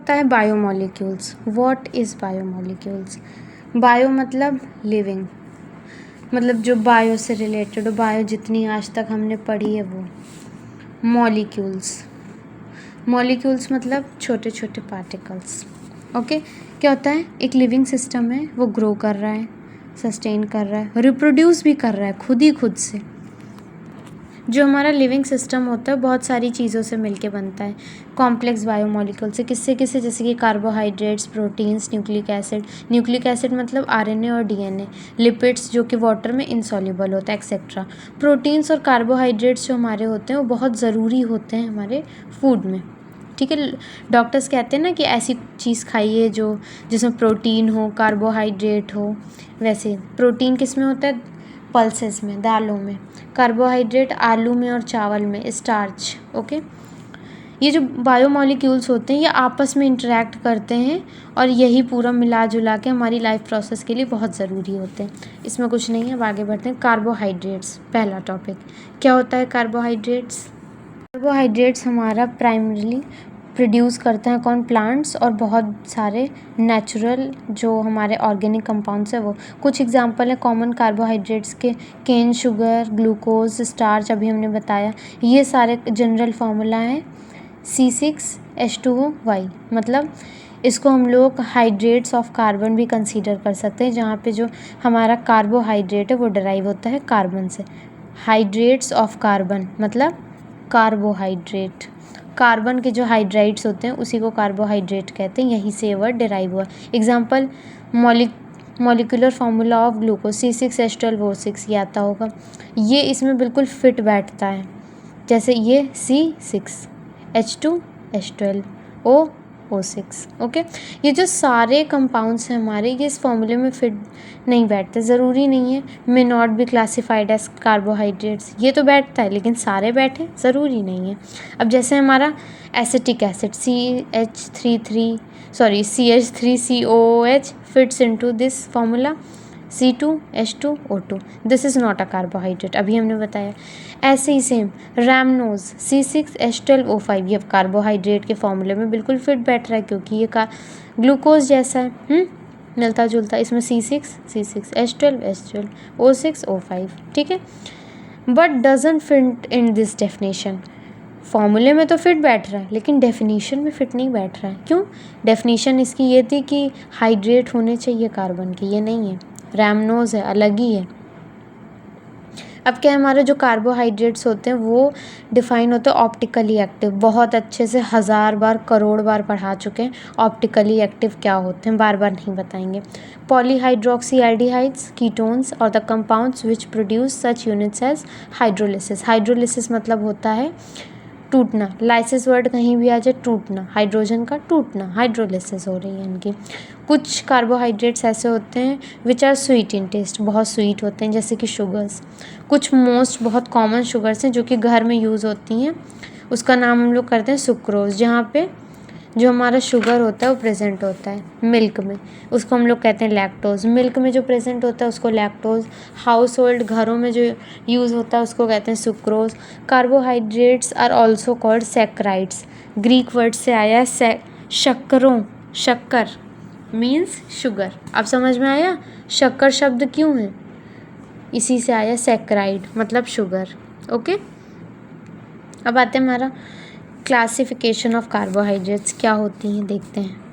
होता है biomolecules? What is biomolecules? Bio मतलब लिविंग, मतलब जो बायो से रिलेटेड हो, बायो जितनी आज तक हमने पढ़ी है वो। मॉलिक्यूल्स, मॉलिक्यूल्स मतलब छोटे छोटे पार्टिकल्स। ओके, क्या होता है? एक लिविंग सिस्टम है, वो ग्रो कर रहा है, सस्टेन कर रहा है, रिप्रोड्यूस भी कर रहा है खुद से। जो हमारा लिविंग सिस्टम होता है बहुत सारी चीज़ों से मिलके बनता है, कॉम्प्लेक्स बायोमोलिक्यूल से। किससे किससे? जैसे कि carbohydrates, proteins, nucleic acid. Nucleic acid मतलब आरएनए और डीएनए। लिपिड्स जो कि वाटर में इनसॉल्युबल होता है, एक्सेट्रा। प्रोटीन्स और कार्बोहाइड्रेट्स जो हमारे होते हैं वो बहुत ज़रूरी होते हैं हमारे फूड में, ठीक है। डॉक्टर्स कहते हैं ना कि ऐसी चीज़ खाइए जो जिसमें प्रोटीन हो, कार्बोहाइड्रेट हो। वैसे प्रोटीन किस में होता है? पल्सेस में, दालों में। कार्बोहाइड्रेट आलू में और चावल में, स्टार्च। ओके, ये जो बायोमोलिक्यूल्स होते हैं ये आपस में इंटरेक्ट करते हैं और यही पूरा मिला जुला के हमारी लाइफ प्रोसेस के लिए बहुत ज़रूरी होते हैं। इसमें कुछ नहीं है, अब आगे बढ़ते हैं। कार्बोहाइड्रेट्स, पहला टॉपिक। क्या होता है कार्बोहाइड्रेट्स? कार्बोहाइड्रेट्स हमारा प्राइमरीली प्रोड्यूस करते हैं कौन? प्लांट्स, और बहुत सारे नेचुरल जो हमारे ऑर्गेनिक कंपाउंड्स है वो। कुछ एग्जांपल है कॉमन कार्बोहाइड्रेट्स के, केन शुगर, ग्लूकोज, स्टार्च, अभी हमने बताया। ये सारे जनरल फार्मूला हैं C6H2O, मतलब इसको हम लोग हाइड्रेट्स ऑफ कार्बन भी कंसीडर कर सकते हैं, जहाँ पे जो हमारा कार्बोहाइड्रेट है वो डराइव होता है कार्बन से। हाइड्रेट्स ऑफ कार्बन मतलब कार्बोहाइड्रेट, कार्बन के जो हाइड्राइड्स होते हैं उसी को कार्बोहाइड्रेट कहते हैं, यहीं से ये वर्ड डिराइव हुआ। Example molecular formula of glucose C6H12O6, ये आता होगा। ये इसमें बिल्कुल फिट बैठता है, जैसे ये C6H2H12O6। ओके, ये जो सारे कंपाउंड्स हैं हमारे, ये इस फॉर्मूले में फिट नहीं बैठते, ज़रूरी नहीं है। May not be classified as carbohydrates, ये तो बैठता है लेकिन सारे बैठे ज़रूरी नहीं है। अब जैसे हमारा acetic acid CH3COOH fits into this formula C2H2O2, this is not a carbohydrate, अभी हमने बताया। ऐसे ही सेम रैमनोज C6H12O5, ये कार्बोहाइड्रेट के फॉर्मूले में बिल्कुल फिट बैठ रहा है क्योंकि ये का ग्लूकोज जैसा है, मिलता जुलता। इसमें C6H12O6O5, ठीक है, but doesn't fit in this definition. फॉर्मूले में तो फिट बैठ रहा है लेकिन डेफिनेशन में फिट नहीं बैठ रहा है। क्यों? डेफिनेशन इसकी ये थी कि हाइड्रेट होने चाहिए कार्बन के, ये नहीं है। रैमनोज है, अलग ही है। अब क्या है, हमारे जो कार्बोहाइड्रेट्स होते हैं वो डिफाइन होते हैं ऑप्टिकली एक्टिव। बहुत अच्छे से 1000 बार, करोड़ बार पढ़ा चुके हैं ऑप्टिकली एक्टिव क्या होते हैं, बार बार नहीं बताएंगे। पॉलीहाइड्रोक्सी एल्डिहाइड्स, कीटोन्स और the compounds which produce such units as hydrolysis. Hydrolysis मतलब होता है टूटना, लाइसिस वर्ड कहीं भी आ जाए, टूटना, हाइड्रोजन का टूटना, हाइड्रोलिसिस हो रही है इनकी। कुछ कार्बोहाइड्रेट्स ऐसे होते हैं which are sweet in taste, बहुत स्वीट होते हैं, जैसे कि शुगर्स। कुछ बहुत कॉमन शुगर्स हैं जो कि घर में यूज़ होती हैं, उसका नाम हम लोग करते हैं सुक्रोज, जहाँ पे जो हमारा शुगर होता है वो प्रेजेंट होता है मिल्क में, उसको हम लोग कहते हैं लैक्टोज। मिल्क में जो प्रेजेंट होता है उसको लैक्टोज। हाउस होल्ड, घरों में जो यूज़ होता है उसको कहते हैं sucrose. Carbohydrates are also called saccharides, Greek word से आया है शक्करों, शक्कर मीन्स शुगर। अब समझ में आया शक्कर शब्द क्यों है? इसी से आया सैकराइड मतलब शुगर। ओके, अब आते हैं हमारा क्लासिफिकेशन ऑफ कार्बोहाइड्रेट्स क्या होती हैं, देखते हैं।